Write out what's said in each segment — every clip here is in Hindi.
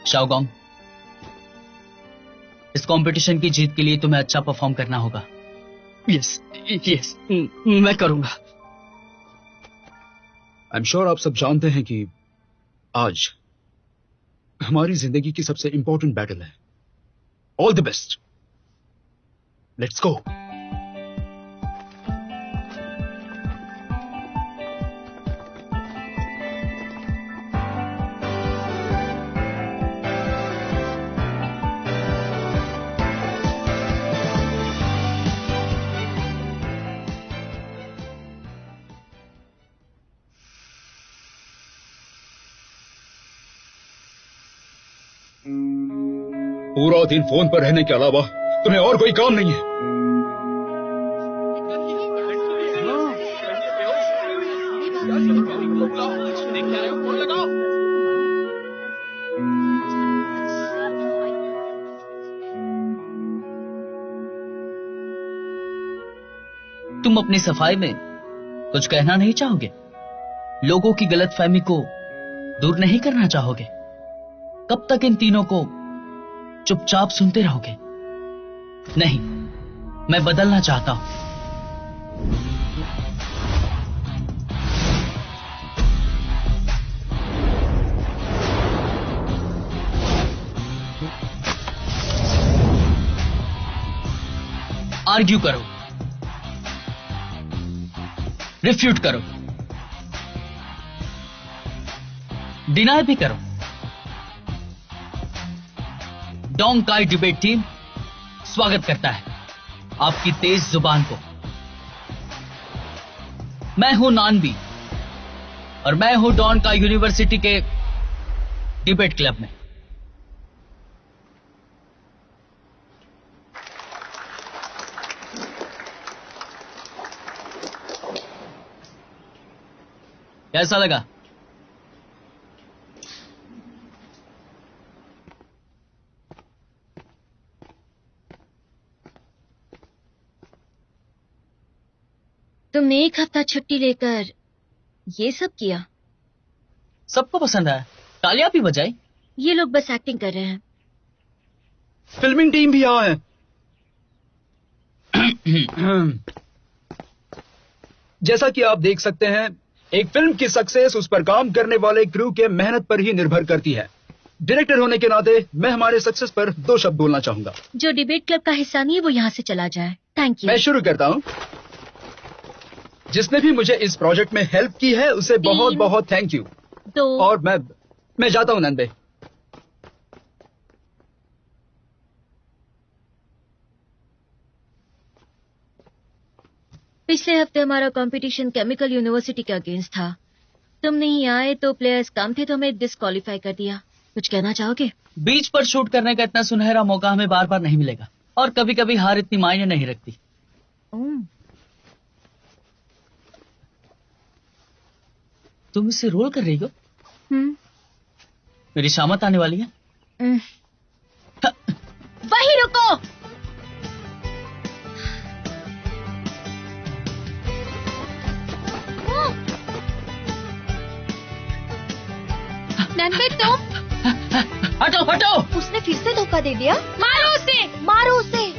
शाओगोंग, इस कंपटीशन की जीत के लिए तुम्हें अच्छा परफॉर्म करना होगा। यस, मैं करूंगा। आई एम श्योर आप सब जानते हैं कि आज हमारी जिंदगी की सबसे इंपॉर्टेंट बैटल है। All the best, let's go. पूरा दिन फोन पर रहने के अलावा तुम्हें और कोई काम नहीं है। तुम अपनी सफाई में कुछ कहना नहीं चाहोगे? लोगों की गलतफहमी को दूर नहीं करना चाहोगे? कब तक इन तीनों को चुपचाप सुनते रहोगे? नहीं, मैं बदलना चाहता हूं। आर्ग्यू करो, रिफ्यूट करो, डिनाई भी करो। डोंकाई डिबेट टीम स्वागत करता है आपकी तेज जुबान को। मैं हूं नानबी और मैं हूं डोंकाई यूनिवर्सिटी के डिबेट क्लब में। कैसा लगा? तुमने एक हफ्ता छुट्टी लेकर ये सब किया? सबको पसंद आया, तालियां भी बजाई। ये लोग बस एक्टिंग कर रहे हैं। फिल्मिंग टीम भी यहाँ है। जैसा कि आप देख सकते हैं, एक फिल्म की सक्सेस उस पर काम करने वाले क्रू के मेहनत पर ही निर्भर करती है। डायरेक्टर होने के नाते मैं हमारे सक्सेस पर 2 शब्द बोलना चाहूंगा। जो डिबेट क्लब का हिस्सा नहीं है वो यहाँ से चला जाए। Thank you. मैं शुरू करता हूँ। जिसने भी मुझे इस प्रोजेक्ट में हेल्प की है उसे बहुत बहुत थैंक यू। 2 और मैं जाता हूँ नंदे। पिछले हफ्ते हमारा कंपटीशन केमिकल यूनिवर्सिटी के अगेंस्ट था। तुम नहीं आए तो प्लेयर्स कम थे तो हमें डिस्क्वालीफाई कर दिया। कुछ कहना चाहोगे? बीच पर शूट करने का इतना सुनहरा मौका हमें बार बार नहीं मिलेगा, और कभी कभी हार इतनी मायने नहीं रखती। तुम इससे रोल कर रही हो? मेरी शामत आने वाली है। वही रुको। नंदे तुम हटो हटो। उसने फिर से धोखा दे दिया। मारो उसे, मारो उसे।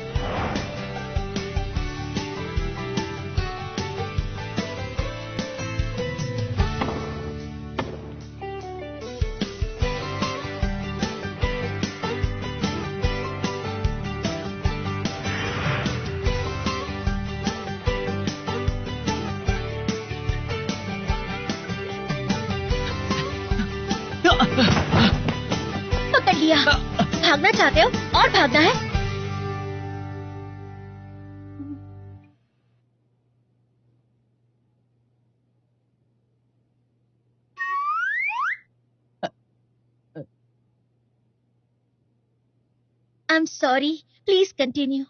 पकड़ लिया। भागना चाहते हो? और भागना है? I am sorry, please continue.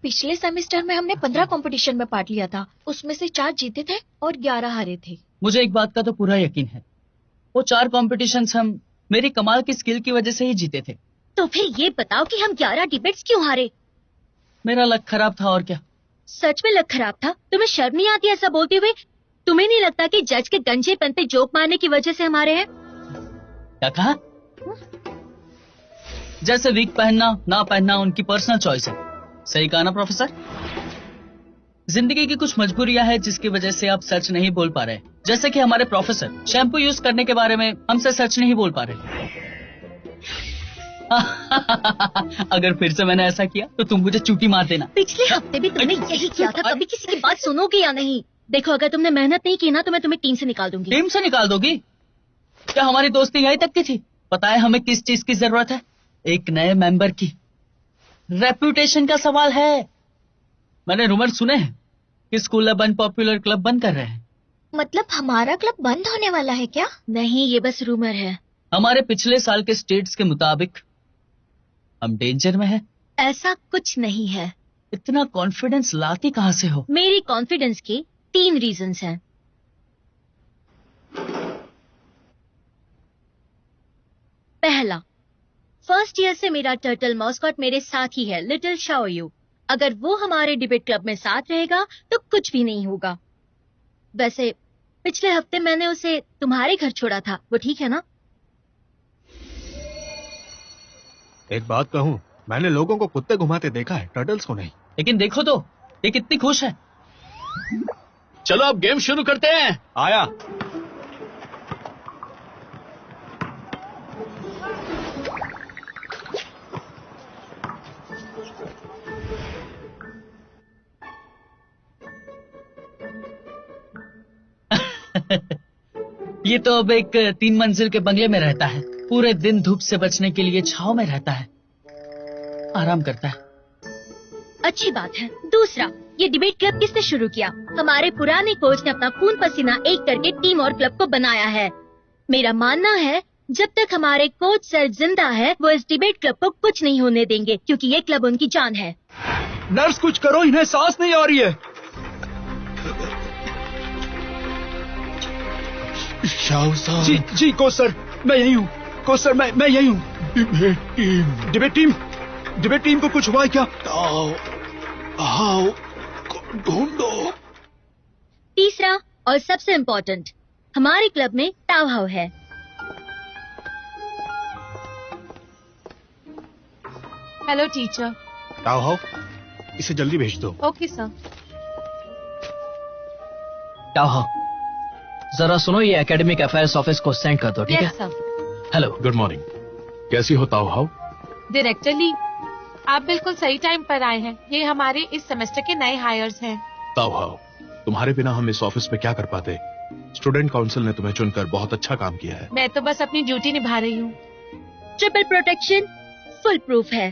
पिछले सेमेस्टर में हमने 15 कंपटीशन में पार्ट लिया था। उसमें से 4 जीते थे और 11 हारे थे। मुझे एक बात का तो पूरा यकीन है, वो 4 कॉम्पिटिशन्स हम मेरी कमाल की स्किल की वजह से ही जीते थे। तो फिर ये बताओ कि हम 11 डिबेट्स क्यों हारे? मेरा लक खराब था, और क्या। सच में लक खराब था? तुम्हें शर्म नहीं आती ऐसा बोलते हुए? तुम्हें नहीं लगता कि जज के गंजेपन पे जोक मारने की वजह से हमारे हैं? क्या कहा? जैसे वीक पहनना ना पहनना उनकी पर्सनल चॉइस है। सही कहा ना प्रोफेसर? जिंदगी की कुछ मजबूरियां हैं जिसकी वजह से आप सच नहीं बोल पा रहे। जैसे कि हमारे प्रोफेसर शैम्पू यूज करने के बारे में हमसे सच नहीं बोल पा रहे। अगर फिर से मैंने ऐसा किया तो तुम मुझे चूटी मार देना। पिछले हफ्ते भी तुमने यही किया था। कभी किसी की बात सुनोगे या नहीं? देखो, अगर तुमने मेहनत नहीं की ना तो मैं तुम्हें टीम से निकाल दूंगी। टीम से निकाल दोगी? क्या हमारी दोस्ती यहीं तक की थी? पता है हमें किस चीज की जरूरत है? एक नए मेंबर की। रेप्यूटेशन का सवाल है। मैंने रूमर सुने हैं कि स्कूल अब अनपॉपुलर क्लब बंद कर रहे हैं। मतलब हमारा क्लब बंद होने वाला है क्या? नहीं, ये बस रूमर है। हमारे पिछले साल के स्टेट्स के मुताबिक हम डेंजर में हैं। ऐसा कुछ नहीं है। इतना कॉन्फिडेंस लाती कहां से हो? मेरी कॉन्फिडेंस की 3 रीजंस हैं। पहला, फर्स्ट ईयर से मेरा टर्टल मॉस्कॉट मेरे साथ ही है, लिटिल शाओयू। अगर वो हमारे डिबेट क्लब में साथ रहेगा तो कुछ भी नहीं होगा। वैसे पिछले हफ्ते मैंने उसे तुम्हारे घर छोड़ा था, वो ठीक है ना? एक बात कहूं, मैंने लोगों को कुत्ते घुमाते देखा है, टर्टल्स को नहीं। लेकिन देखो तो, ये कितनी खुश है। चलो अब गेम शुरू करते हैं। आया। ये तो अब एक 3 मंजिल के बंगले में रहता है। पूरे दिन धूप से बचने के लिए छांव में रहता है, आराम करता है। अच्छी बात है। दूसरा, ये डिबेट क्लब किसने शुरू किया? हमारे पुराने कोच ने अपना खून पसीना एक करके टीम और क्लब को बनाया है। मेरा मानना है जब तक हमारे कोच सर जिंदा है वो इस डिबेट क्लब को कुछ नहीं होने देंगे, क्योंकि ये क्लब उनकी जान है। नर्स कुछ करो, इन्हें सांस नहीं आ रही है। शाह साहब। जी जी कोच सर, मैं यही हूँ। कोच सर, मैं यही हूँ। डिबेट टीम को कुछ हुआ है क्या? ढूंढो। तीसरा और सबसे इम्पोर्टेंट, हमारे क्लब में ताव हाउ है। Hello teacher. ताओ हाओ, इसे जल्दी भेज दो। Okay sir. क्या हो? जरा सुनो, ये एकेडमिक अफेयर्स ऑफिस को सेंड कर दो, ठीक है? Yes sir. Hello. Good morning. कैसी हो ताओ हाओ? डायरेक्टर ली, आप बिल्कुल सही टाइम पर आए हैं। ये हमारे इस सेमेस्टर के नए हायर्स हैं। ताओ हाओ, तुम्हारे बिना हम इस ऑफिस में क्या कर पाते? स्टूडेंट काउंसिल ने तुम्हें चुनकर बहुत अच्छा काम किया है। मैं तो बस अपनी ड्यूटी निभा रही हूँ। ट्रिपल प्रोटेक्शन फुल प्रूफ है।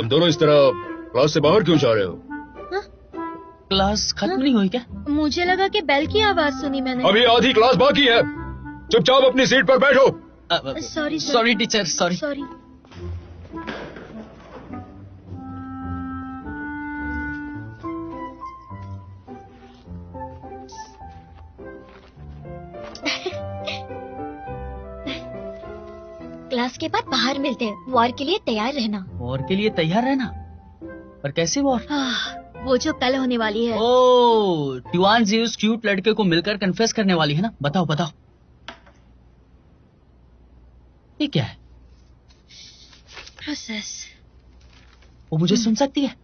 तुम दोनों इस तरह क्लास से बाहर क्यों जा रहे हो? क्लास खत्म नहीं हुई क्या? मुझे लगा कि बेल की आवाज सुनी मैंने। अभी आधी क्लास बाकी है, चुपचाप अपनी सीट पर बैठो। Sorry sorry teacher, sorry. Sorry. Class के बाद बाहर मिलते हैं। वॉर के लिए तैयार रहना। वॉर के लिए तैयार रहना? पर कैसे वॉर? वो जो कल होने वाली है। ओह, ट्यूआन जी उस क्यूट लड़के को मिलकर कन्फेस करने वाली है ना? बताओ बताओ, ये क्या है? प्रोसेस। वो मुझे सुन सकती है?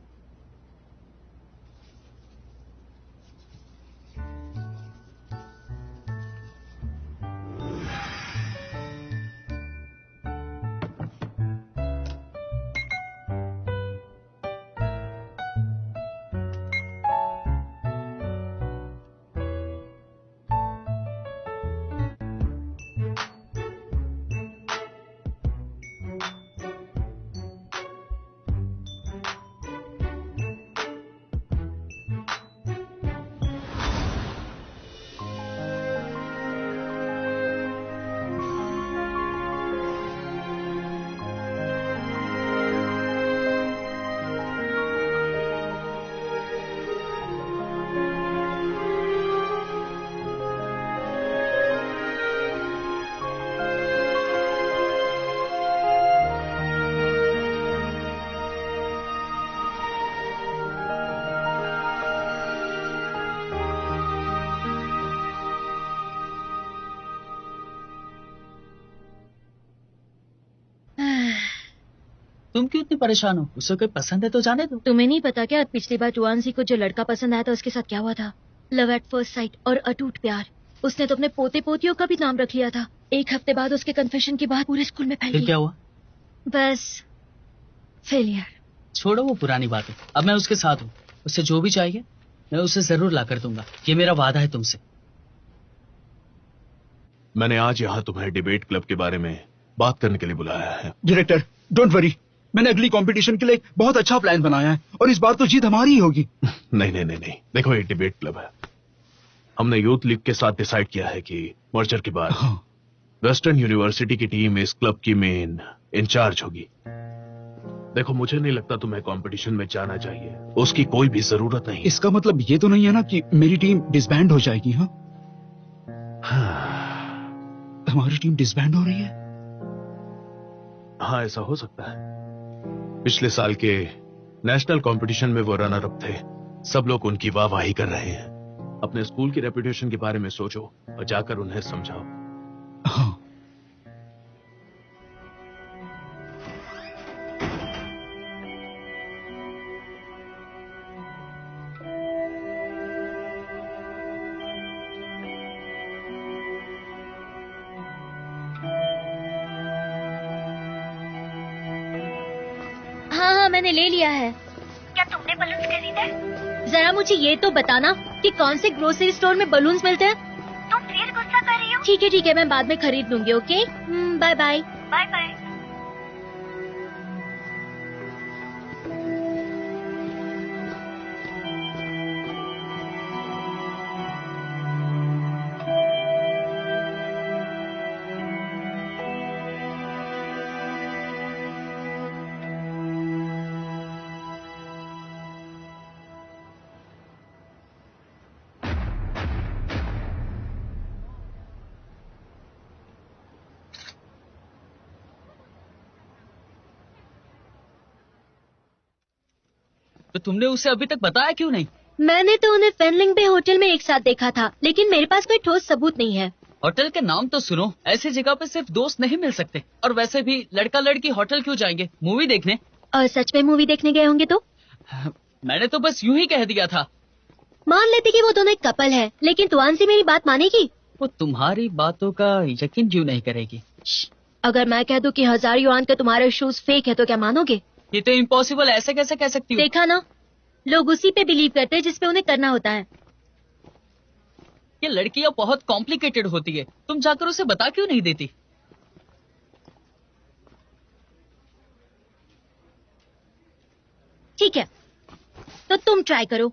तुम क्यों इतनी परेशान हो? उसे कोई पसंद है तो जाने दो। तुम्हें नहीं पता क्या, पिछली बार टुआनसी को जो लड़का पसंद आया था उसके साथ क्या हुआ था? लव एट फर्स्ट साइट और अटूट प्यार। उसने तो अपने पोते पोतियों का भी नाम रख लिया था। एक हफ्ते बाद उसके कन्फेशन की बात पूरे स्कूल में फैल फिर गई। क्या हुआ? बस फेलियर। छोड़ो वो पुरानी बातें, अब मैं उसके साथ हूँ। उसे जो भी चाहिए मैं उसे जरूर ला कर दूंगा, ये मेरा वादा है तुमसे। मैंने आज यहाँ तुम्हें डिबेट क्लब के बारे में बात करने के लिए बुलाया है। डायरेक्टर, डोंट वरी, मैंने अगली कंपटीशन के लिए एक बहुत अच्छा प्लान बनाया है और इस बार तो जीत हमारी ही होगी। नहीं नहीं नहीं नहीं, देखो ये डिबेट क्लब है। हमने यूथ लीग के साथ डिसाइड किया है कि मर्जर के बाद वेस्टर्न यूनिवर्सिटी की टीम इस क्लब की मेन इंचार्ज होगी। देखो मुझे नहीं लगता तुम्हें कंपटीशन में जाना चाहिए, उसकी कोई भी जरूरत नहीं। इसका मतलब ये तो नहीं है ना कि मेरी टीम डिसबैंड हो जाएगी? हाँ, हमारी टीम डिसबैंड हो रही है? हाँ ऐसा हो सकता है। पिछले साल के नेशनल कंपटीशन में वो रनर अप थे, सब लोग उनकी वाहवाही कर रहे हैं। अपने स्कूल की रेपुटेशन के बारे में सोचो और जाकर उन्हें समझाओ। हाँ। हाँ, मैंने ले लिया है। क्या तुमने बलून्स खरीदे? जरा मुझे ये तो बताना कि कौन से ग्रोसरी स्टोर में बलून्स मिलते हैं। तुम फिर गुस्सा कर रही हो? ठीक है, मैं बाद में खरीद लूंगी। Okay, bye bye. Bye bye. तो तुमने उसे अभी तक बताया क्यों नहीं? मैंने तो उन्हें फेनलिंग बे होटल में एक साथ देखा था, लेकिन मेरे पास कोई ठोस सबूत नहीं है। होटल के नाम तो सुनो, ऐसी जगह पे सिर्फ दोस्त नहीं मिल सकते। और वैसे भी लड़का लड़की होटल क्यों जाएंगे? मूवी देखने। और सच में मूवी देखने गए होंगे तो? मैंने तो बस यूं ही कह दिया था। मान लेते कि वो दोनों एक कपल है, लेकिन तुआनसी मेरी बात मानेगी? वो तुम्हारी बातों का यकीन क्यों नहीं करेगी? अगर मैं कह दूं कि 1000 युआन के तुम्हारे शूज फेक है तो क्या मानोगे? ये तो इम्पॉसिबल, ऐसे कैसे कह सकती हो? देखा ना, लोग उसी पे बिलीव करते हैं जिस पे उन्हें करना होता है। ये लड़कियां बहुत कॉम्प्लिकेटेड होती है, तुम जाकर उसे बता क्यों नहीं देती? ठीक है, तो तुम ट्राई करो।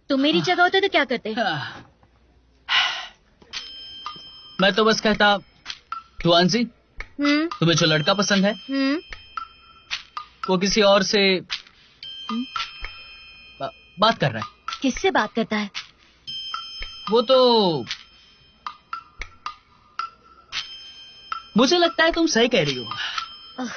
तुम मेरी जगह होते तो क्या करते? मैं तो बस कहता, तुआंसी, तुम्हें जो लड़का पसंद है वो किसी और से बात कर रहा है। किससे बात करता है? वो तो मुझे लगता है तुम सही कह रही हो।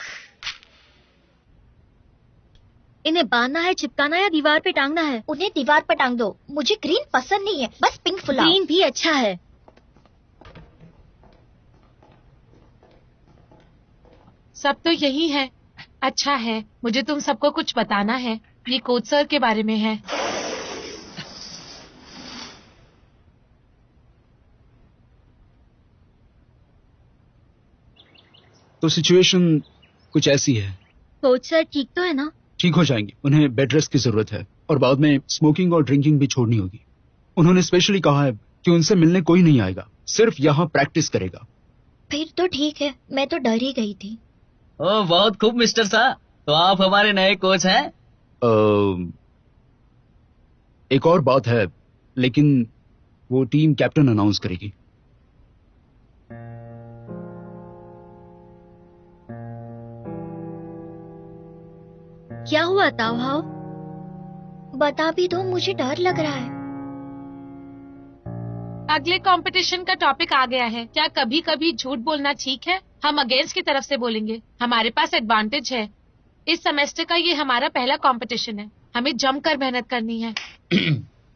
इन्हें बांधना है, चिपकाना या दीवार पे टांगना है? उन्हें दीवार पर टांग दो। मुझे ग्रीन पसंद नहीं है, बस पिंक फुलाओ। ग्रीन भी अच्छा है। सब तो यही है। अच्छा है, मुझे तुम सबको कुछ बताना है। ये कोच सर के बारे में है। तो सिचुएशन कुछ ऐसी है। कोच सर ठीक तो है ना? ठीक हो जाएंगे। उन्हें बेड रेस्ट की जरूरत है और बाद में स्मोकिंग और ड्रिंकिंग भी छोड़नी होगी। उन्होंने स्पेशली कहा है कि उनसे मिलने कोई नहीं आएगा, सिर्फ यहाँ प्रैक्टिस करेगा। फिर तो ठीक है, मैं तो डर ही गई थी। ओह बहुत खूब मिस्टर शाह, तो आप हमारे नए कोच हैं। एक और बात है, लेकिन वो टीम कैप्टन अनाउंस करेगी। क्या हुआ ताओहाओ? बता भी दो, मुझे डर लग रहा है। अगले कंपटीशन का टॉपिक आ गया है। क्या कभी कभी झूठ बोलना ठीक है? हम अगेंस्ट की तरफ से बोलेंगे। हमारे पास एडवांटेज है। इस सेमेस्टर का ये हमारा पहला कंपटीशन है। हमें जमकर मेहनत करनी है।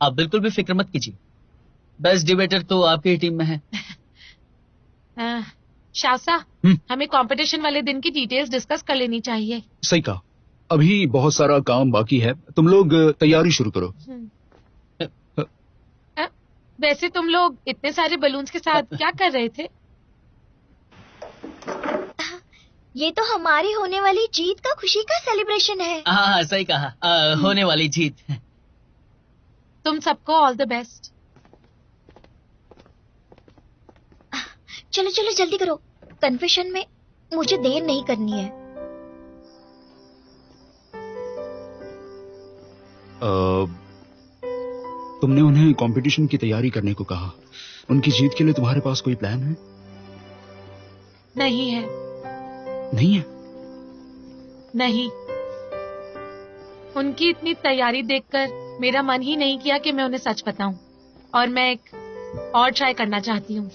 आप बिल्कुल भी फिक्र मत कीजिए, बेस्ट डिबेटर तो आपकी ही टीम में है। शासा, हमें कंपटीशन वाले दिन की डिटेल्स डिस्कस कर लेनी चाहिए। सही कहा, अभी बहुत सारा काम बाकी है। तुम लोग तैयारी शुरू करो। वैसे तुम लोग इतने सारे बलून्स के साथ क्या कर रहे थे? ये तो हमारी होने वाली जीत का खुशी का सेलिब्रेशन है। हाँ सही कहा, होने वाली जीत। तुम सबको ऑल द बेस्ट। चलो चलो जल्दी करो, कन्फेशन में मुझे देर नहीं करनी है। तुमने उन्हें कंपटीशन की तैयारी करने को कहा। उनकी जीत के लिए तुम्हारे पास कोई प्लान है? नहीं है। नहीं है? नहीं। उनकी इतनी तैयारी देखकर मेरा मन ही नहीं किया कि मैं उन्हें सच बताऊं। और मैं एक और ट्राई करना चाहती हूँ।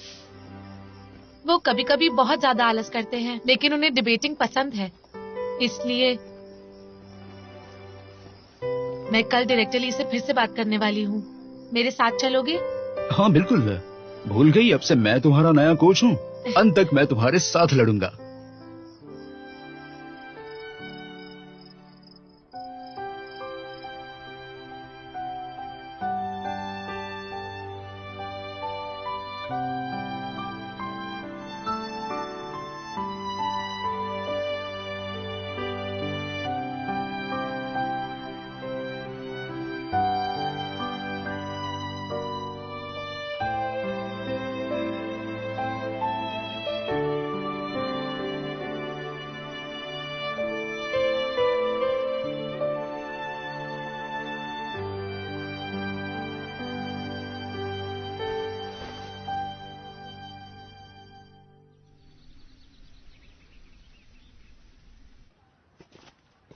वो कभी कभी बहुत ज्यादा आलस करते हैं, लेकिन उन्हें डिबेटिंग पसंद है। इसलिए मैं कल डायरेक्टर ली से फिर से बात करने वाली हूँ। मेरे साथ चलोगे? हाँ बिल्कुल। भूल गई, अब से मैं तुम्हारा नया कोच हूँ। अंत तक मैं तुम्हारे साथ लड़ूंगा।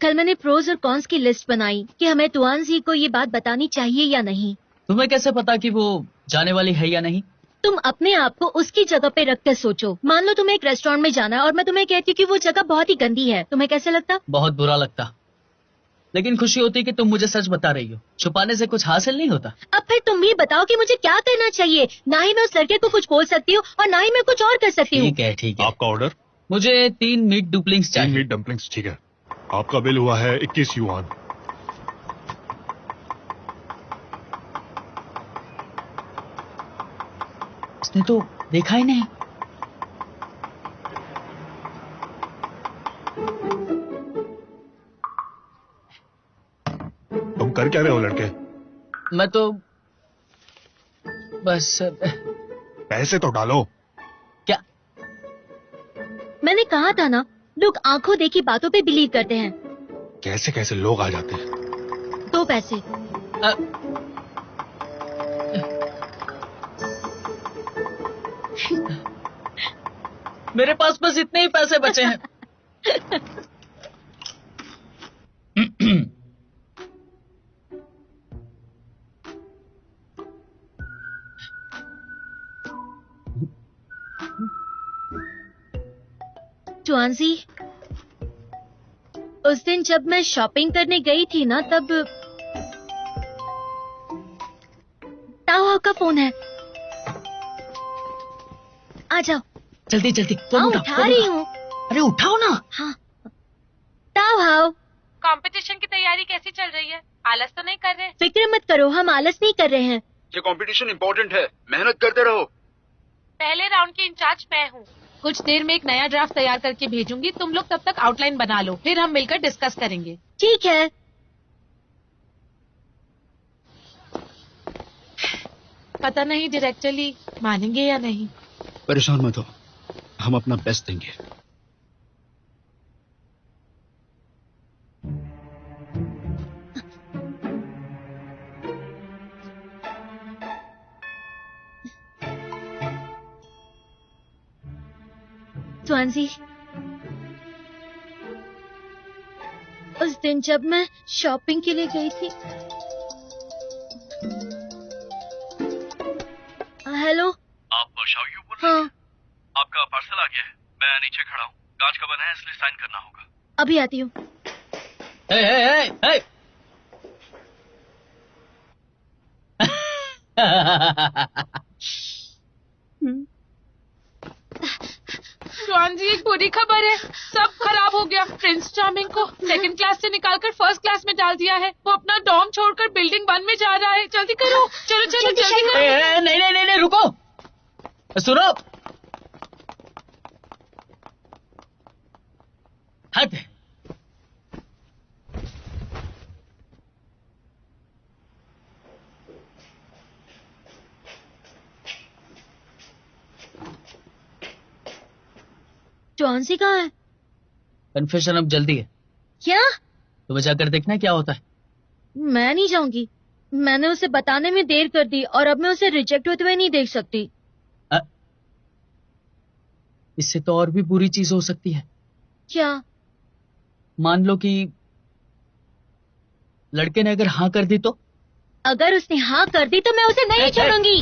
कल मैंने प्रोज और कॉन्स की लिस्ट बनाई कि हमें तुआनजी को ये बात बतानी चाहिए या नहीं। तुम्हें कैसे पता कि वो जाने वाली है या नहीं? तुम अपने आप को उसकी जगह पे रख कर सोचो। मान लो तुम्हें एक रेस्टोरेंट में जाना है और मैं तुम्हें कहती हूँ कि वो जगह बहुत ही गंदी है, तुम्हें कैसे लगता? बहुत बुरा लगता, लेकिन खुशी होती कि तुम मुझे सच बता रही हो। छुपाने से कुछ हासिल नहीं होता। अब फिर तुम भी बताओ कि मुझे क्या करना चाहिए। ना ही मैं उस लड़के को कुछ बोल सकती हूँ और ना ही मैं कुछ और कर सकती हूँ। ठीक है ठीक है। आपका ऑर्डर? मुझे 3 मीट डुप्लिंग्स 3 चाहिए। मीट डम्पलिंग्स, ठीक है। आपका बिल हुआ है 21 युआन। इसने तो देखा ही नहीं। तुम कर क्या रहे हो लड़के? मैं तो बस पैसे तो डालो। क्या? मैंने कहा था ना, लोग आंखों देखी बातों पे बिलीव करते हैं। कैसे कैसे लोग आ जाते हैं। दो पैसे। मेरे पास बस इतने ही पैसे बचे हैं। जुआनजी, उस दिन जब मैं शॉपिंग करने गई थी ना, तब ताओ का फोन है। आ जाओ। जल्दी जल्दी फोन हाँ, उठा, उठा फोन रही उठा। हूँ। अरे उठाओ ना। हाँ, ताओ हाओ। कंपटीशन की तैयारी कैसी चल रही है? आलस तो नहीं कर रहे? फिक्र मत करो, हम आलस नहीं कर रहे हैं। ये कंपटीशन इम्पोर्टेंट है, मेहनत करते रहो। पहले राउंड की इंचार्ज मैं हूँ। कुछ देर में एक नया ड्राफ्ट तैयार करके भेजूंगी, तुम लोग तब तक आउटलाइन बना लो, फिर हम मिलकर डिस्कस करेंगे। ठीक है। पता नहीं डायरेक्टली मानेंगे या नहीं। परेशान मत हो, हम अपना बेस्ट देंगे। जुआनजी, उस दिन जब मैं शॉपिंग के लिए गई थी। हेलो। आप शाओयू बोल रहे हाँ, हैं? आपका पार्सल आ गया है, मैं नीचे खड़ा हूँ। कांच का बना है इसलिए साइन करना होगा। अभी आती हूँ। हे हे हे हे। जुआन जी, एक बुरी खबर है, सब खराब हो गया। प्रिंस चार्मिंग को सेकंड क्लास से निकालकर फर्स्ट क्लास में डाल दिया है। वो अपना डॉम छोड़कर बिल्डिंग 1 में जा रहा है। जल्दी करो, चलो चलो जल्दी करो। नहीं नहीं नहीं नहीं, रुको, सुनो। हद। जॉन्सी कहाँ है? कन्फेशन अब जल्दी है, क्या? तो जाकर देखना क्या होता है। मैं नहीं जाऊंगी। मैंने उसे बताने में देर कर दी और अब मैं उसे रिजेक्ट होते हुए नहीं देख सकती। इससे तो और भी बुरी चीज हो सकती है। क्या? मान लो कि लड़के ने अगर हाँ कर दी तो? अगर उसने हाँ कर दी तो मैं उसे नहीं छोड़ूंगी।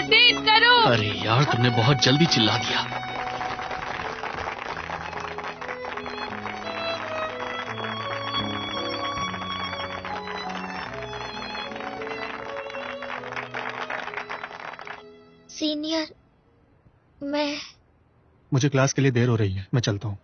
डेट करो। अरे यार, तुमने बहुत जल्दी चिल्ला दिया। सीनियर, मैं मुझे क्लास के लिए देर हो रही है, मैं चलता हूँ।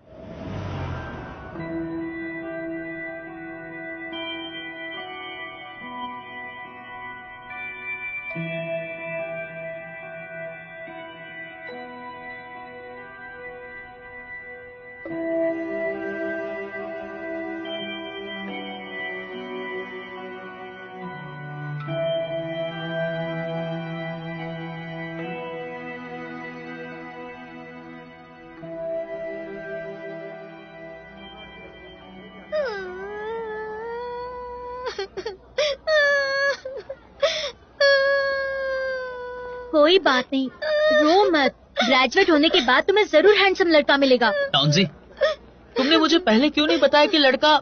कोई बात नहीं, रो मत। ग्रेजुएट होने के बाद तुम्हें जरूर हैंडसम लड़का मिलेगा। टॉन्जी, तुमने मुझे पहले क्यों नहीं बताया कि लड़का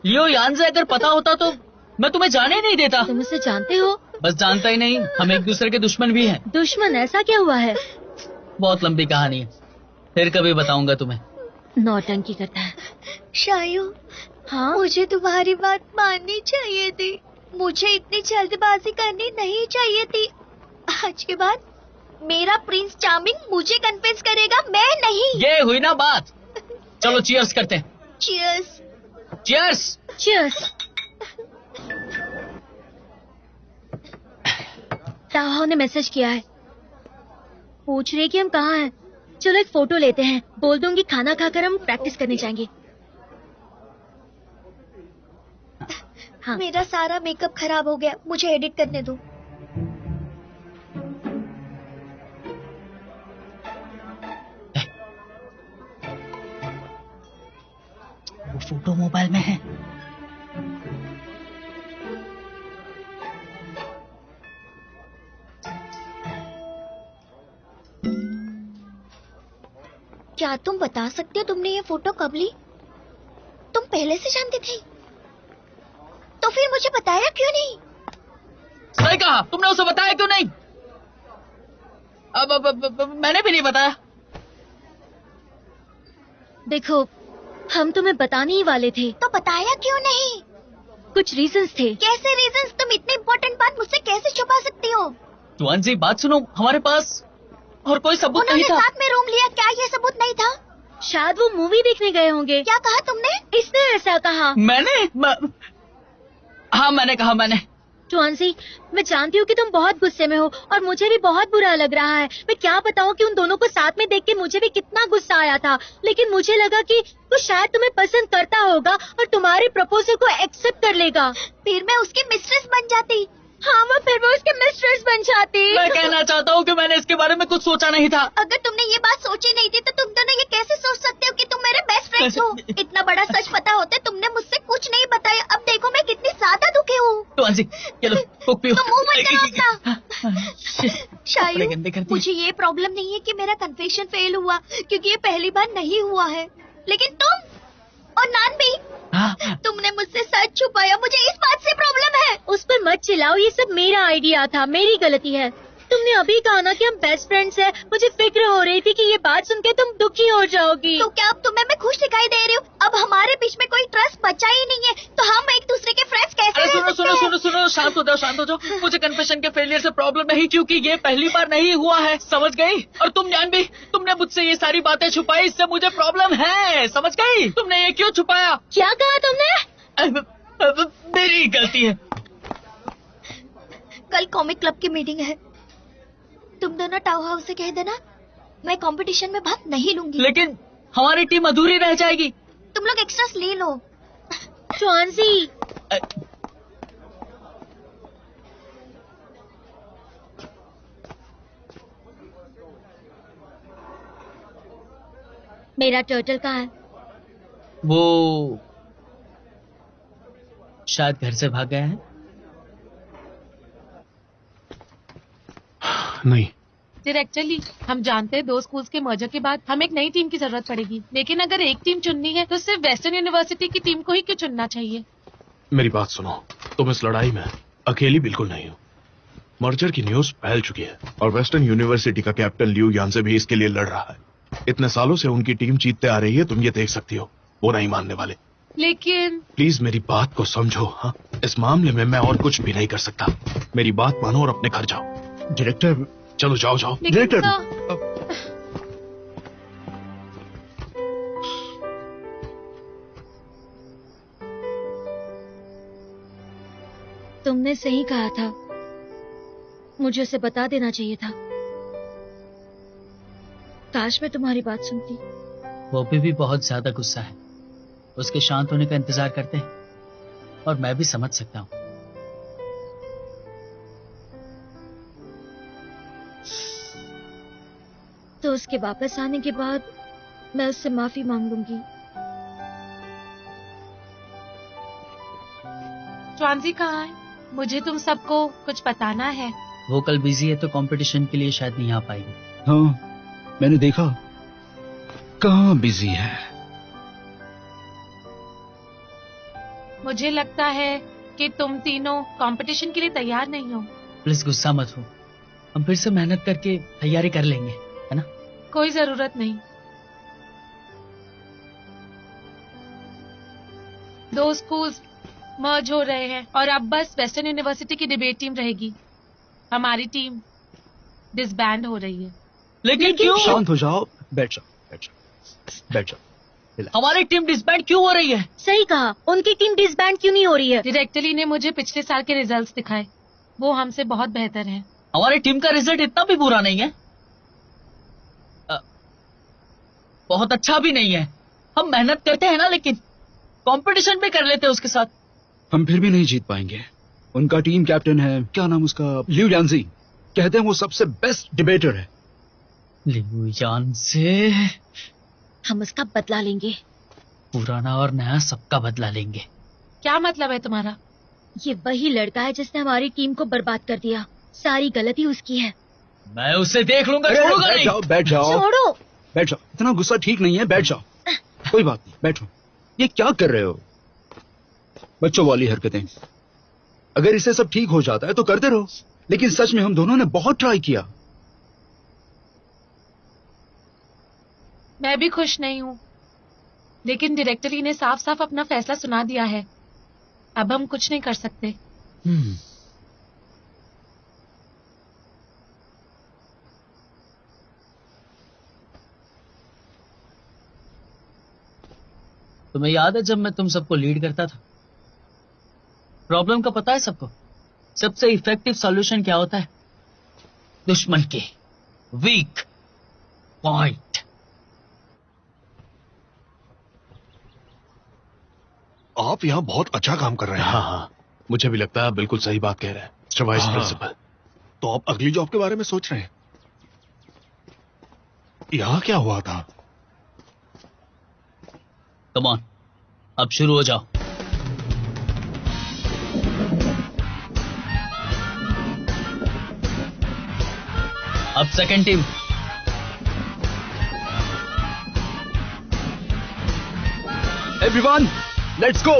लियो यानजे? अगर पता होता तो मैं तुम्हें जाने नहीं देता। तुम उसे जानते हो? बस जानता ही नहीं, हम एक दूसरे के दुश्मन भी हैं। दुश्मन? ऐसा क्या हुआ है? बहुत लंबी कहानी है, फिर कभी बताऊंगा तुम्हें। नौटंकी करता है। शायू, हाँ? मुझे तुम्हारी बात माननी चाहिए थी। मुझे इतनी जल्दबाजी करनी नहीं चाहिए थी। आज के बाद मेरा प्रिंस चार्मिंग मुझे कन्विंस करेगा, मैं नहीं। ये हुई ना बात। चलो चीयर्स करते हैं। चीयर्स। चीयर्स। चीयर्स। ताहाओ ने मैसेज किया है, पूछ रही है कि हम कहाँ हैं। चलो एक फोटो लेते हैं, बोल दूंगी खाना खाकर हम प्रैक्टिस करने जाएंगे। हाँ। मेरा सारा मेकअप खराब हो गया, मुझे एडिट करने दो। वो फोटो मोबाइल में है। क्या तुम बता सकते हो तुमने ये फोटो कब ली? तुम पहले से जानती थी? तो फिर मुझे बताया क्यों नहीं? सही कहा, तुमने उसे बताया क्यों नहीं? अब मैंने भी नहीं बताया। देखो, हम तुम्हें बताने ही वाले थे। तो बताया क्यों नहीं? कुछ रीजंस थे। कैसे रीजंस? तुम इतनी इम्पोर्टेंट बात मुझसे कैसे छुपा सकती हो? तुआनजी, बात सुनो, हमारे पास और कोई सबूत नहीं था। उन्होंने साथ में रूम लिया, क्या ये सबूत नहीं था? शायद वो मूवी देखने गए होंगे। क्या कहा तुमने? इसने ऐसा कहा। हाँ, मैंने कहा। ट्वांसी, मैं जानती हूँ कि तुम बहुत गुस्से में हो और मुझे भी बहुत बुरा लग रहा है। मैं क्या बताऊँ कि उन दोनों को साथ में देख के मुझे भी कितना गुस्सा आया था, लेकिन मुझे लगा कि वो शायद तुम्हें पसंद करता होगा और तुम्हारे प्रपोजल को एक्सेप्ट कर लेगा। फिर मैं उसकी मिस्ट्रेस बन जाती। हाँ, फिर वो उसके मिस्ट्रेस बन जाती। मैं कहना चाहता हूँ कि मैंने इसके बारे में कुछ सोचा नहीं था। अगर तुमने ये बात सोची नहीं थी तो तुम दोनों ये कैसे सोच सकते हो कि तुम मेरे बेस्ट फ्रेंड्स हो? इतना बड़ा सच पता होता तुमने मुझसे कुछ नहीं बताया। अब देखो मैं कितनी ज्यादा दुखी हूँ। ट्वांसी, चलो कोक पियो। तुम मुंह मत करो अपना। शायद मुझे ये प्रॉब्लम नहीं है कि मेरा कन्फेशन फेल हुआ, क्योंकि ये पहली बार नहीं हुआ है। लेकिन तुम और नान भी, तुमने मुझसे सच छुपाया। मुझे इस बात से प्रॉब्लम है। उस पर मत चिल्लाओ, ये सब मेरा आइडिया था, मेरी गलती है। तुमने अभी कहा ना कि हम बेस्ट फ्रेंड्स हैं। मुझे फिक्र हो रही थी कि ये बात सुन के तुम दुखी हो जाओगी। तो क्या अब तुम्हें मैं खुश दिखाई दे रही हूँ? अब हमारे बीच में कोई ट्रस्ट बचा ही नहीं है, तो हम एक दूसरे के फ्रेंड्स कैसे रह सकते हैं? सुनो, शांत हो जाओ। मुझे कन्फेशन के फेलियर से प्रॉब्लम नहीं, क्योंकि ये पहली बार नहीं हुआ है, समझ गई? और तुम जान भी, तुमने मुझसे ये सारी बातें छुपाई, इससे मुझे प्रॉब्लम है, समझ गई? तुमने ये क्यों छुपाया? क्या कहा तुमने? मेरी गलती है। कल कॉमिक क्लब की मीटिंग है, तुम दोनों टाउ हाउस से कह देना मैं कंपटीशन में भाग नहीं लूंगी। लेकिन हमारी टीम अधूरी रह जाएगी। तुम लोग एक्स्ट्रास ले लो। ट्वांसी, मेरा टर्टल कहाँ है? वो शायद घर से भाग गया है। नहीं डायरेक्टली हम जानते हैं 2 स्कूल्स के मर्जर के बाद हमें एक नई टीम की जरूरत पड़ेगी, लेकिन अगर एक टीम चुननी है तो सिर्फ वेस्टर्न यूनिवर्सिटी की टीम को ही क्यों चुनना चाहिए? मेरी बात सुनो, तुम इस लड़ाई में अकेली बिल्कुल नहीं हो। मर्जर की न्यूज फैल चुकी है और वेस्टर्न यूनिवर्सिटी का कैप्टन लियू यानसे भी इसके लिए लड़ रहा है। इतने सालों से उनकी टीम जीतते आ रही है, तुम ये देख सकती हो। वो नहीं मानने वाले। लेकिन प्लीज मेरी बात को समझो। हाँ, इस मामले में मैं और कुछ भी नहीं कर सकता। मेरी बात मानो और अपने घर जाओ। डायरेक्टर, चलो जाओ। डायरेक्टर, तुमने सही कहा था, मुझे उसे बता देना चाहिए था। काश मैं तुम्हारी बात सुनती। वो भी बहुत ज्यादा गुस्सा है, उसके शांत होने का इंतजार करते हैं और मैं भी समझ सकता हूँ। तो उसके वापस आने के बाद मैं उससे माफी मांग लूंगी। ट्वांसी कहाँ है? मुझे तुम सबको कुछ बताना है। वो कल बिजी है तो कंपटीशन के लिए शायद नहीं आ पाएगी। हाँ, मैंने देखा कहाँ बिजी है। मुझे लगता है कि तुम तीनों कंपटीशन के लिए तैयार नहीं हो। प्लीज गुस्सा मत हो, हम फिर से मेहनत करके तैयारी कर लेंगे, है ना? कोई जरूरत नहीं। 2 स्कूल्स मर्ज हो रहे हैं और अब बस वेस्टर्न यूनिवर्सिटी की डिबेट टीम रहेगी। हमारी टीम डिसबैंड हो रही है। लेकिन क्यों? शांत हो जाओ, बैठ जाओ, बैठ जाओ, बैठ जाओ। हमारी टीम डिसबैंड क्यों हो रही है? सही कहा, उनकी टीम डिसबैंड क्यों नहीं हो रही है? डायरेक्टली ने मुझे पिछले साल के रिजल्ट्स दिखाए, वो हमसे बहुत बेहतर हैं। हमारी टीम का रिजल्ट इतना भी बुरा नहीं है, बहुत अच्छा भी नहीं है। हम मेहनत करते हैं ना, लेकिन कंपटीशन भी कर लेते हैं उसके साथ। हम फिर भी नहीं जीत पाएंगे। उनका टीम कैप्टन है, क्या नाम उसका, लिu यांजी, कहते हैं वो सबसे बेस्ट डिबेटर है। लिu यांजी? हम उसका बदला लेंगे, पुराना और नया सबका बदला लेंगे। क्या मतलब है तुम्हारा? ये वही लड़का है जिसने हमारी टीम को बर्बाद कर दिया। सारी गलती उसकी है। मैं उसे देख लूंगा, छोड़ूंगा नहीं। बैठ जाओ, छोड़ो, बैठ जाओ। इतना गुस्सा ठीक नहीं है, बैठ जाओ। कोई बात नहीं, बैठो। ये क्या कर रहे हो? बच्चों वाली हरकतें। अगर इसे सब ठीक हो जाता है तो करते रहो, लेकिन सच में हम दोनों ने बहुत ट्राई किया। मैं भी खुश नहीं हूँ, लेकिन डायरेक्टरी ने साफ साफ अपना फैसला सुना दिया है। अब हम कुछ नहीं कर सकते। तुम्हें याद है जब मैं तुम सबको लीड करता था? प्रॉब्लम का पता है सबको? सबसे इफेक्टिव सॉल्यूशन क्या होता है? दुश्मन के वीक पॉइंट। आप यहाँ बहुत अच्छा काम कर रहे हैं। हाँ हाँ, मुझे भी लगता है, बिल्कुल सही बात कह रहे हैं मिस्टर वाइस प्रिंसिपल। तो आप अगली जॉब के बारे में सोच रहे हैं? यहाँ क्या हुआ था? कम ऑन, अब शुरू हो जाओ। अब second team. Everyone, let's go.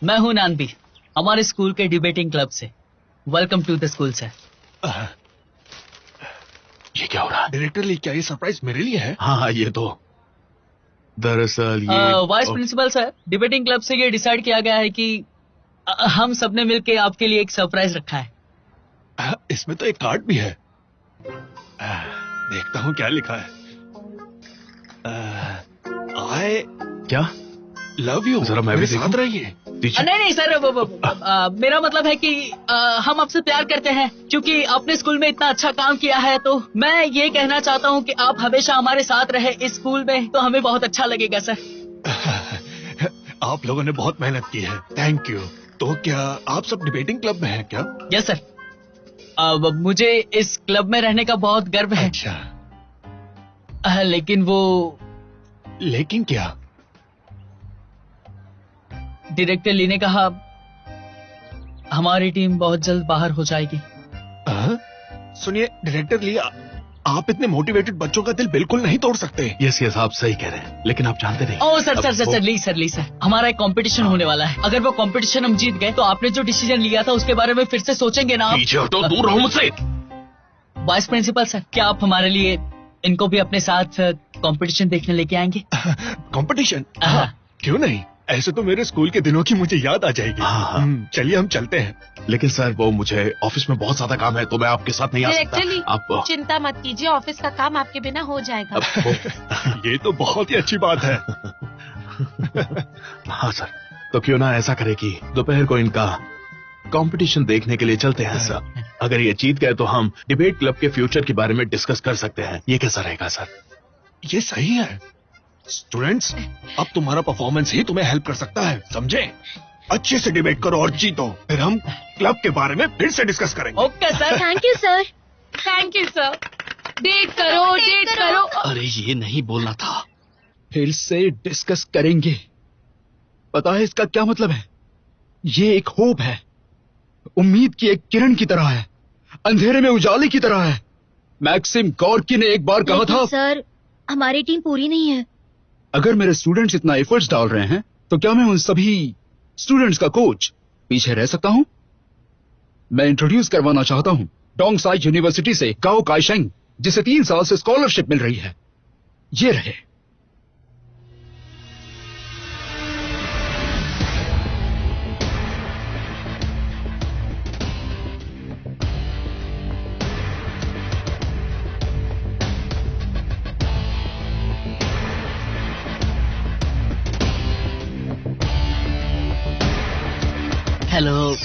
मैं हूं नानबी, हमारे स्कूल के डिबेटिंग क्लब से। Welcome to the school sir. ये क्या हो रहा है? डायरेक्टरली, क्या ये सरप्राइज मेरे लिए है? हाँ, ये तो दरअसल ये vice principal sir, debating club से ये डिसाइड किया गया है कि हम सबने मिलके आपके लिए एक सरप्राइज रखा है। इसमें तो एक कार्ड भी है। देखता हूँ क्या लिखा है। आई क्या लव यू। जरा मैं भी साथ रहिए। नहीं सर, मेरा मतलब है कि हम आपसे प्यार करते हैं। क्योंकि आपने स्कूल में इतना अच्छा काम किया है, तो मैं ये कहना चाहता हूँ कि आप हमेशा हमारे साथ रहे इस स्कूल में, तो हमें बहुत अच्छा लगेगा सर। आप लोगों ने बहुत मेहनत की है, थैंक यू। तो क्या आप सब डिबेटिंग क्लब में हैं क्या? यस सर, मुझे इस क्लब में रहने का बहुत गर्व है। अच्छा। लेकिन क्या? डायरेक्टर ली ने कहा हमारी टीम बहुत जल्द बाहर हो जाएगी। सुनिए डायरेक्टर ली, आप इतने मोटिवेटेड बच्चों का दिल बिल्कुल नहीं तोड़ सकते। यस आप सही कह रहे हैं, लेकिन आप जानते नहीं। ओह सर, हमारा एक कंपटीशन होने वाला है। अगर वो कंपटीशन हम जीत गए तो आपने जो डिसीजन लिया था उसके बारे में फिर से सोचेंगे ना आप? पीछे हटो, दूर रहो मुझसे। वाइस प्रिंसिपल सर, क्या आप हमारे लिए इनको भी अपने साथ कंपटीशन देखने लेके आएंगे? कंपटीशन? क्यों नहीं, ऐसे तो मेरे स्कूल के दिनों की मुझे याद आ जाएगी। चलिए हम चलते हैं। लेकिन सर वो मुझे ऑफिस में बहुत ज्यादा काम है, तो मैं आपके साथ नहीं आ सकता। आप चिंता मत कीजिए, ऑफिस का काम आपके बिना हो जाएगा। ये तो बहुत ही अच्छी बात है। हाँ सर, तो क्यों ना ऐसा करे कि दोपहर को इनका कंपटीशन देखने के लिए चलते हैं सर। अगर ये जीत गए तो हम डिबेट क्लब के फ्यूचर के बारे में डिस्कस कर सकते हैं। ये कैसा रहेगा सर? ये सही है। स्टूडेंट्स, अब तुम्हारा परफॉर्मेंस ही तुम्हें हेल्प कर सकता है, समझे? अच्छे से डिबेट करो और जीतो, फिर हम क्लब के बारे में फिर से डिस्कस करेंगे। Okay sir. Thank you sir. Thank you sir. Date करो। अरे ये नहीं बोलना था। फिर से डिस्कस करेंगे। पता है इसका क्या मतलब है? ये एक होप है, उम्मीद की एक किरण की तरह है, अंधेरे में उजाले की तरह है। मैक्सिम गॉर्की ने एक बार कहा था, सर हमारी टीम पूरी नहीं है। अगर मेरे स्टूडेंट्स इतना एफर्ट्स डाल रहे हैं तो क्या मैं उन सभी स्टूडेंट्स का कोच पीछे रह सकता हूं? मैं इंट्रोड्यूस करवाना चाहता हूं डोंगसाई यूनिवर्सिटी से गाओ काइशेंग, जिसे 3 साल से स्कॉलरशिप मिल रही है। ये रहे। हेलो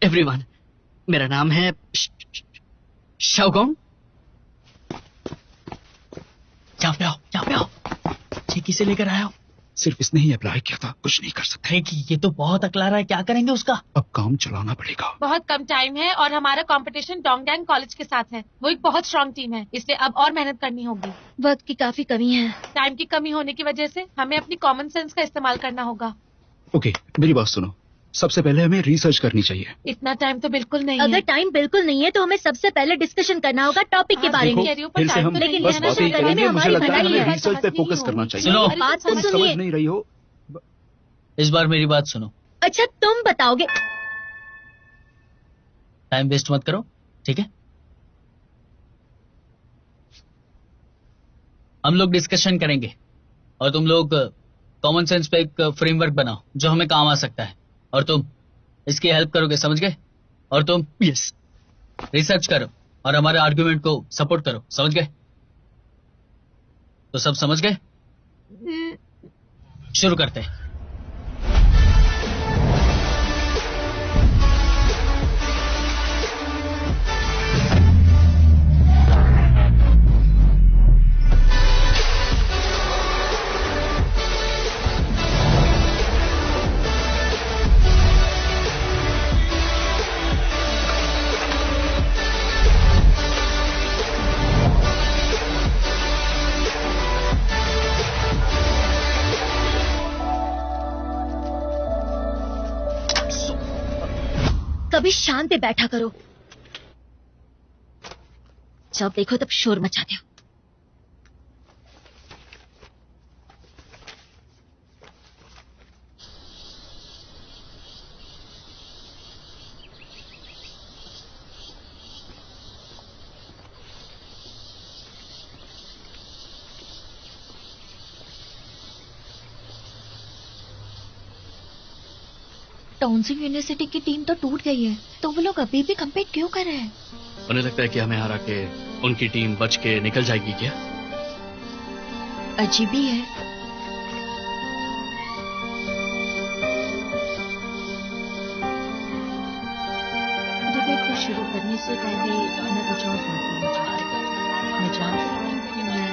एवरीवन, मेरा नाम है शाओगोंग। यहाँ पे आओ। ये किसे लेकर आया हो? सिर्फ इसने ही अप्लाई किया था, कुछ नहीं कर सकते। कि ये तो बहुत अकला रहा है, क्या करेंगे उसका? अब काम चलाना पड़ेगा। बहुत कम टाइम है और हमारा कंपटीशन डोंगयांग कॉलेज के साथ है। वो एक बहुत स्ट्रांग टीम है, इसलिए अब और मेहनत करनी होगी। वक्त की काफी कमी है। टाइम की कमी होने की वजह से हमें अपनी कॉमन सेंस का इस्तेमाल करना होगा। ओके, मेरी बात सुनो। सबसे पहले हमें रिसर्च करनी चाहिए। इतना टाइम तो बिल्कुल नहीं अगर है। टाइम बिल्कुल नहीं है तो हमें सबसे पहले डिस्कशन करना होगा टॉपिक के बारे में। फिर से हम लेकिन बस रहना बातें ही चाहिए, करेंगे। मुझे हमारी लगता है भलाई हमें है। रिसर्च पे फोकस करना चाहिए। सुनो। बात तो समझ सुनिए। नहीं रही हो। इस बार मेरी बात सुनो। अच्छा तुम बताओगे। टाइम वेस्ट मत करो, ठीक है? हम लोग डिस्कशन करेंगे और तुम लोग कॉमन सेंस पे एक फ्रेमवर्क बनाओ जो हमें काम आ सकता है, और तुम इसकी हेल्प करोगे, समझ गए? और तुम यस। रिसर्च करो और हमारे आर्गुमेंट को सपोर्ट करो, समझ गए? तो सब समझ गए? शुरू करते हैं। कभी शांति बैठा करो, जब देखो तब शोर मचाते हो। टॉन्सिंग यूनिवर्सिटी की टीम तो टूट गई है, तो वो लोग अभी भी कम्पीट क्यों कर रहे हैं? उन्हें लगता है कि हमें हरा के उनकी टीम बच के निकल जाएगी क्या? अजीब ही है। डिबेट को शुरू करने से पहले मैं कुछ और बात करना चाहती हूँ। मैं जानती हूँ कि मैं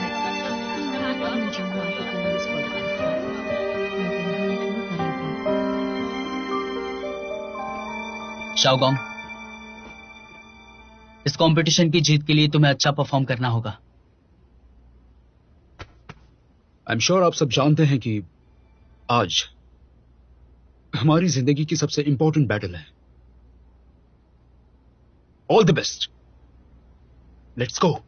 शाओगोंग, इस कंपटीशन की जीत के लिए तुम्हें अच्छा परफॉर्म करना होगा। आई एम श्योर आप सब जानते हैं कि आज हमारी जिंदगी की सबसे इंपॉर्टेंट बैटल है। All the best, let's go.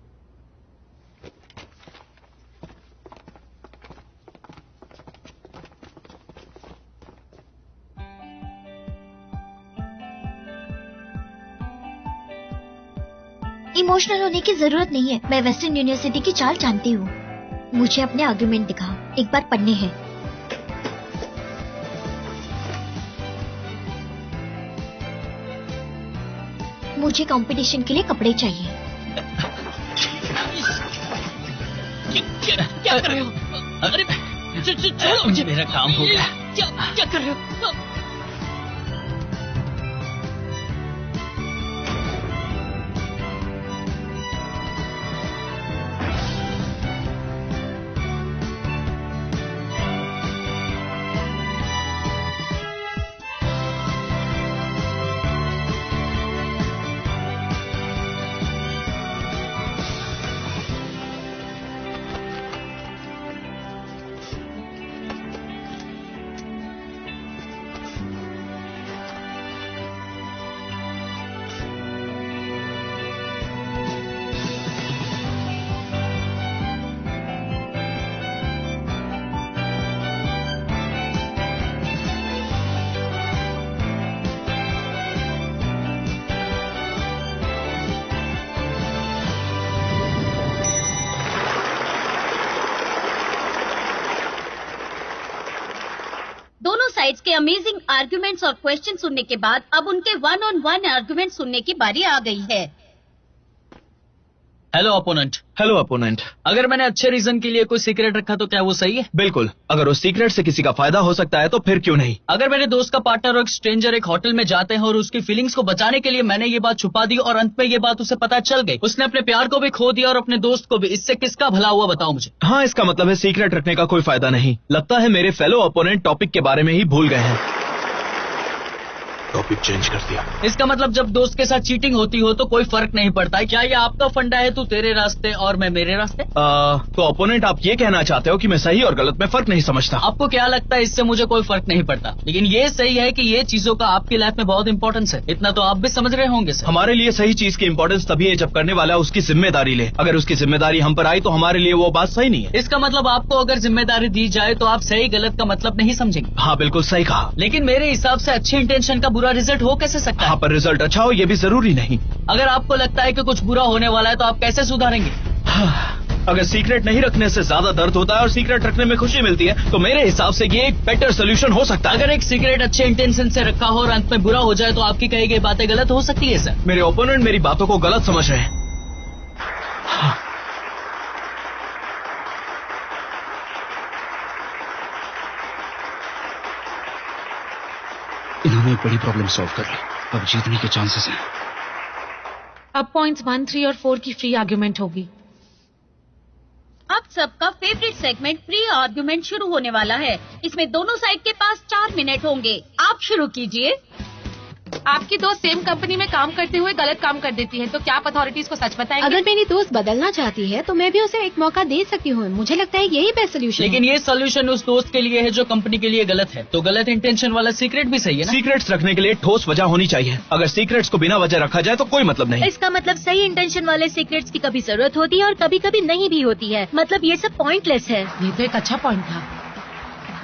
Emotional होने की जरूरत नहीं है। मैं वेस्टर्न यूनिवर्सिटी की चाल जानती हूँ। मुझे अपने आर्गुमेंट दिखाओ, एक बार पढ़ने हैं। मुझे कंपटीशन के लिए कपड़े चाहिए। क्या कर रहे हो? अरे छोड़ो मुझे, मेरा काम हो गया। क्या कर रहे हो? साइड्स के अमेजिंग आर्गुमेंट्स और क्वेश्चन सुनने के बाद अब उनके 1-on-1 आर्गुमेंट सुनने की बारी आ गई है। Hello opponent. Hello opponent. अगर मैंने अच्छे रीजन के लिए कोई सीक्रेट रखा तो क्या वो सही है? बिल्कुल। अगर उस सीक्रेट से किसी का फायदा हो सकता है तो फिर क्यों नहीं। अगर मेरे दोस्त का पार्टनर और एक स्ट्रेंजर एक होटल में जाते हैं और उसकी फीलिंग्स को बचाने के लिए मैंने ये बात छुपा दी और अंत में ये बात उसे पता चल गई, उसने अपने प्यार को भी खो दिया और अपने दोस्त को भी, इससे किसका भला हुआ बताओ मुझे। हाँ, इसका मतलब है सीक्रेट रखने का कोई फायदा नहीं। लगता है मेरे फेलो अपोनेंट टॉपिक के बारे में ही भूल गए हैं। टॉपिक चेंज कर दिया। इसका मतलब जब दोस्त के साथ चीटिंग होती हो तो कोई फर्क नहीं पड़ता है। क्या ये आपका फंडा है, तू तेरे रास्ते और मैं मेरे रास्ते? तो अपोनेंट आप ये कहना चाहते हो कि मैं सही और गलत में फर्क नहीं समझता? आपको क्या लगता है इससे मुझे कोई फर्क नहीं पड़ता, लेकिन ये सही है कि ये चीजों का आपकी लाइफ में बहुत इंपॉर्टेंस है। इतना तो आप भी समझ रहे होंगे सर। हमारे लिए सही चीज की इंपॉर्टेंस तभी है जब करने वाला उसकी जिम्मेदारी ले। अगर उसकी जिम्मेदारी हम पर आई तो हमारे लिए वो बात सही नहीं है। इसका मतलब आपको अगर जिम्मेदारी दी जाए तो आप सही गलत का मतलब नहीं समझेंगे। हाँ, बिल्कुल सही कहा। लेकिन मेरे हिसाब से अच्छे इंटेंशन का बुरा रिजल्ट हो कैसे सकता है? हाँ, पर रिजल्ट अच्छा हो ये भी जरूरी नहीं। अगर आपको लगता है कि कुछ बुरा होने वाला है तो आप कैसे सुधारेंगे? अगर सीक्रेट नहीं रखने से ज्यादा दर्द होता है और सीक्रेट रखने में खुशी मिलती है तो मेरे हिसाब से ये एक बेटर सोल्यूशन हो सकता है। अगर एक सीक्रेट अच्छे इंटेंशन से रखा हो और अंत में बुरा हो जाए तो आपकी कही गई बातें गलत हो सकती है सर। मेरे ओपोनेंट मेरी बातों को गलत समझ रहे हैं। इन्होंने एक बड़ी प्रॉब्लम सॉल्व कर ली, अब जीतने के चांसेस हैं। अब पॉइंट्स 1, 3 और 4 की फ्री आर्ग्यूमेंट होगी। अब सबका फेवरेट सेगमेंट फ्री आर्गुमेंट शुरू होने वाला है। इसमें दोनों साइड के पास 4 मिनट होंगे। आप शुरू कीजिए। आपकी दोस्त सेम कंपनी में काम करते हुए गलत काम कर देती है तो क्या आप अथॉरिटीज को सच बताएंगे? अगर मेरी दोस्त बदलना चाहती है तो मैं भी उसे एक मौका दे सकती हूँ। मुझे लगता है यही बेस्ट सोल्यूशन है। लेकिन ये सोल्यूशन उस दोस्त के लिए है जो कंपनी के लिए गलत है, तो गलत इंटेंशन वाला सीक्रेट भी सही है ना? सीक्रेट्स रखने के लिए ठोस वजह होनी चाहिए। अगर सीक्रेट्स को बिना वजह रखा जाए तो कोई मतलब नहीं। इसका मतलब सही इंटेंशन वाले सीक्रेट्स की कभी जरूरत होती है और कभी कभी नहीं भी होती है। मतलब ये सब पॉइंटलेस है। ये तो एक अच्छा पॉइंट था।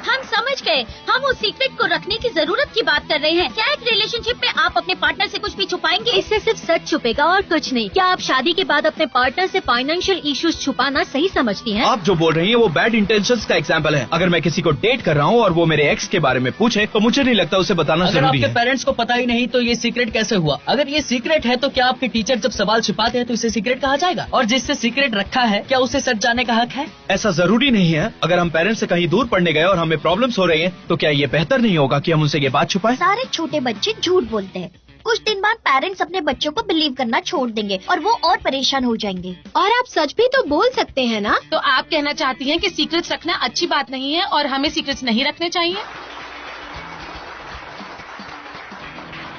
हम समझ गए। हम उस सीक्रेट को रखने की जरूरत की बात कर रहे हैं। क्या एक रिलेशनशिप में आप अपने पार्टनर से कुछ भी छुपाएंगे? इससे सिर्फ सच छुपेगा और कुछ नहीं। क्या आप शादी के बाद अपने पार्टनर से फाइनेंशियल इश्यूज छुपाना सही समझती हैं? आप जो बोल रही हैं वो बैड इंटेंशंस का एग्जांपल है। अगर मैं किसी को डेट कर रहा हूँ और वो मेरे एक्स के बारे में पूछे तो मुझे नहीं लगता उसे बताना अगर जरूरी आपके है। पेरेंट्स को पता ही नहीं तो ये सीक्रेट कैसे हुआ? अगर ये सीक्रेट है तो क्या आपके टीचर जब सवाल छिपाते हैं तो इसे सीक्रेट कहा जाएगा? और जिससे सीक्रेट रखा है क्या उसे सच जानने का हक है? ऐसा जरूरी नहीं है। अगर हम पेरेंट्स से कहीं दूर पढ़ने गए और हमें प्रॉब्लम्स हो रही हैं तो क्या ये बेहतर नहीं होगा कि हम उनसे ये बात छुपाएं? सारे छोटे बच्चे झूठ बोलते हैं। कुछ दिन बाद पेरेंट्स अपने बच्चों को बिलीव करना छोड़ देंगे और वो और परेशान हो जाएंगे। और आप सच भी तो बोल सकते हैं ना? तो आप कहना चाहती हैं कि सीक्रेट्स रखना अच्छी बात नहीं है और हमें सीक्रेट्स नहीं रखने चाहिए?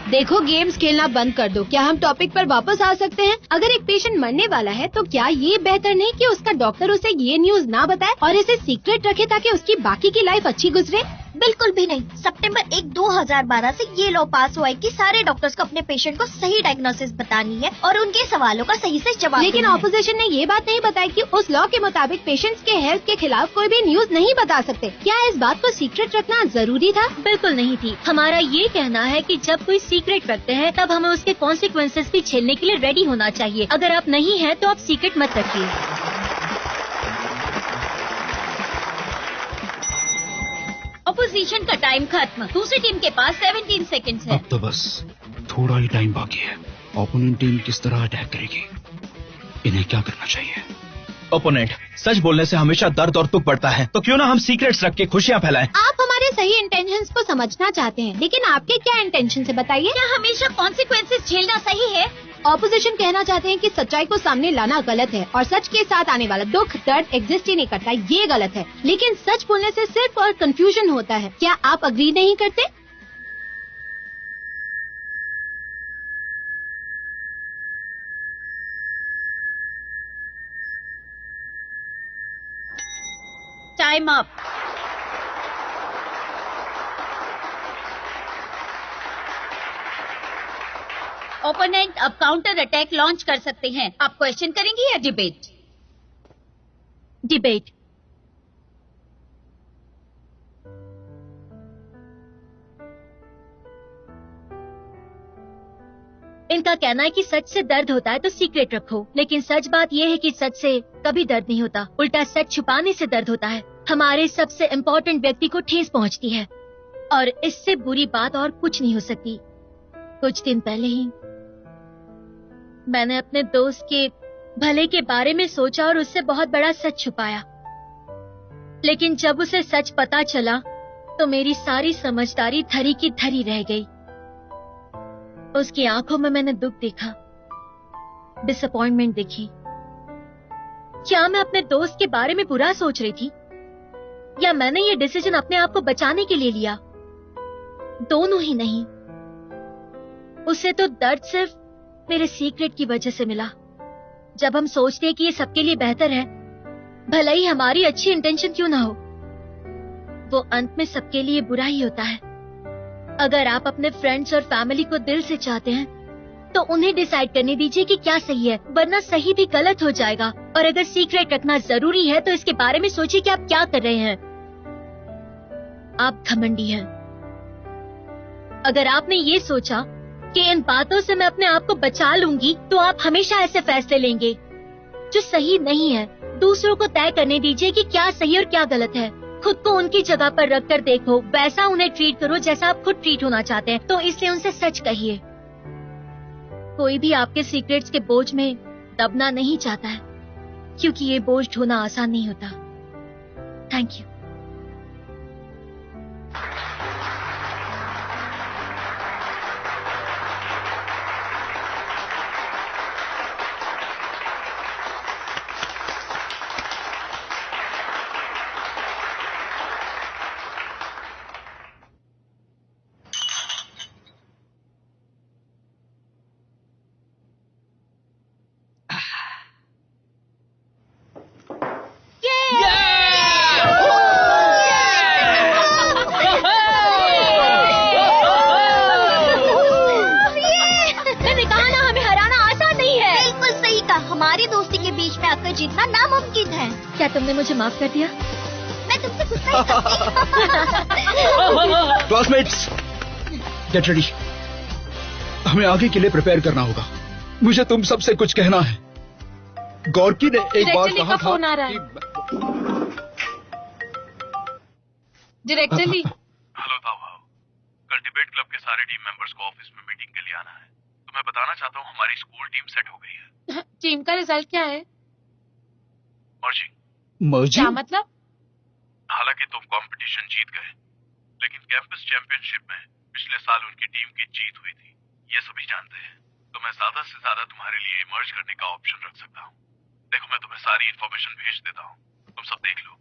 देखो, गेम्स खेलना बंद कर दो। क्या हम टॉपिक पर वापस आ सकते हैं? अगर एक पेशेंट मरने वाला है तो क्या ये बेहतर नहीं कि उसका डॉक्टर उसे ये न्यूज ना बताए और इसे सीक्रेट रखे ताकि उसकी बाकी की लाइफ अच्छी गुजरे? बिल्कुल भी नहीं। सितंबर 1, 2012 से ये लॉ पास हुआ है कि सारे डॉक्टर्स को अपने पेशेंट को सही डायग्नोसिस बतानी है और उनके सवालों का सही से जवाब। लेकिन ऑपोजिशन ने ये बात नहीं बताई कि उस लॉ के मुताबिक पेशेंट्स के हेल्थ के खिलाफ कोई भी न्यूज नहीं बता सकते। क्या इस बात को सीक्रेट रखना जरूरी था? बिल्कुल नहीं थी। हमारा ये कहना है कि जब कोई सीक्रेट रखते हैं तब हमें उसके कॉन्सिक्वेंसेस भी झेलने के लिए रेडी होना चाहिए। अगर आप नहीं हैं तो आप सीक्रेट मत रखिए। ऑपोजिशन का टाइम खत्म। दूसरी टीम के पास 17 सेकंड्स है। अब तो बस थोड़ा ही टाइम बाकी है। ओपोनेंट टीम किस तरह अटैक करेगी, इन्हें क्या करना चाहिए? ओपोनेंट, सच बोलने से हमेशा दर्द और दुख बढ़ता है, तो क्यों ना हम सीक्रेट्स रख के खुशियाँ फैलाएं? आप हमारे सही इंटेंशंस को समझना चाहते हैं, लेकिन आपके क्या इंटेंशन है बताइए? क्या हमेशा कॉन्सिक्वेंसेस झेलना सही है? ऑपोजिशन कहना चाहते हैं कि सच्चाई को सामने लाना गलत है और सच के साथ आने वाला दुख दर्द एग्जिस्ट ही नहीं करता, ये गलत है। लेकिन सच बोलने से सिर्फ और कंफ्यूजन होता है। क्या आप अग्री नहीं करते? Time up. ओपोनेंट अब काउंटर अटैक लॉन्च कर सकते हैं। आप क्वेश्चन करेंगे या डिबेट? डिबेट। इनका कहना है कि सच से दर्द होता है तो सीक्रेट रखो, लेकिन सच बात यह है कि सच से कभी दर्द नहीं होता। उल्टा सच छुपाने से दर्द होता है। हमारे सबसे इम्पोर्टेंट व्यक्ति को ठेस पहुंचती है। और इससे बुरी बात और कुछ नहीं हो सकती। कुछ दिन पहले ही मैंने अपने दोस्त के भले के बारे में सोचा और उससे बहुत बड़ा सच छुपाया, लेकिन जब उसे सच पता चला तो मेरी सारी समझदारी धरी की धरी रह गई। उसकी आंखों में मैंने दुख देखा, डिसअपॉइंटमेंट देखी। क्या मैं अपने दोस्त के बारे में बुरा सोच रही थी, या मैंने ये डिसीजन अपने आप को बचाने के लिए लिया? दोनों ही नहीं। उसे तो दर्द सिर्फ मेरे सीक्रेट की वजह से मिला। जब हम सोचते हैं कि ये सबके लिए बेहतर है, भले ही हमारी अच्छी इंटेंशन क्यों ना हो, वो अंत में सबके लिए बुरा ही होता है। अगर आप अपने फ्रेंड्स और फैमिली को दिल से चाहते हैं तो उन्हें डिसाइड करने दीजिए कि क्या सही है, वरना सही भी गलत हो जाएगा। और अगर सीक्रेट रखना जरूरी है तो इसके बारे में सोचिए कि आप क्या कर रहे हैं। आप घमंडी हैं। अगर आपने ये सोचा कि इन बातों से मैं अपने आप को बचा लूंगी, तो आप हमेशा ऐसे फैसले लेंगे जो सही नहीं है। दूसरों को तय करने दीजिए कि क्या सही और क्या गलत है। खुद को उनकी जगह पर रखकर देखो, वैसा उन्हें ट्रीट करो जैसा आप खुद ट्रीट होना चाहते हैं। तो इसलिए उनसे सच कहिए। कोई भी आपके सीक्रेट्स के बोझ में दबना नहीं चाहता है, क्योंकि ये बोझ ढोना आसान नहीं होता। Thank you. जीतना नामुमकिन है। क्या तुमने मुझे माफ कर दिया? मैं तुमसे गुस्सा ही क्लासमेट्स, गेट रेडी। हमें आगे के लिए प्रिपेयर करना होगा। मुझे तुम सबसे कुछ कहना है। गौरकी ने एक बार कहा था कि... डायरेक्टर ली। हेलो ताऊ, कल डिबेट क्लब के सारे टीम मेंबर्स को ऑफिस में मीटिंग के लिए आना है। तो मैं बताना चाहता हूँ हमारी स्कूल टीम सेट हो गई है। टीम का रिजल्ट क्या है? मर्जिंग? क्या मतलब? हालांकि तुम कंपटीशन जीत गए, लेकिन कैंपस चैंपियनशिप में पिछले साल उनकी टीम की जीत हुई थी, ये सभी जानते हैं। तो मैं ज्यादा से ज्यादा तुम्हारे लिए मर्ज करने का ऑप्शन रख सकता हूँ। देखो, मैं तुम्हें सारी इन्फॉर्मेशन भेज देता हूँ, तुम सब देख लो।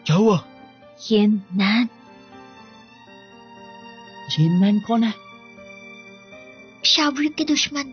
क्या हुआ? ये नैन। जीन मैन कौन है? शावरी के दुश्मन।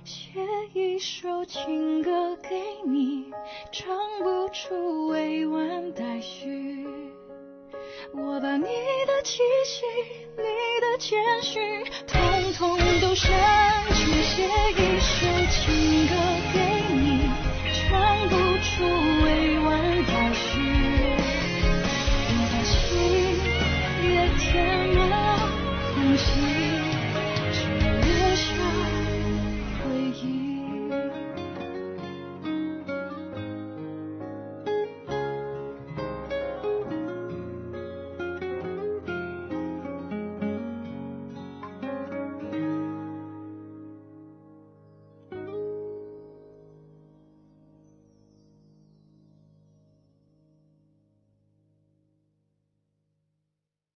写一首情歌给你，唱不出委婉待续。我把你的气息，你的谦虚，统统都删去写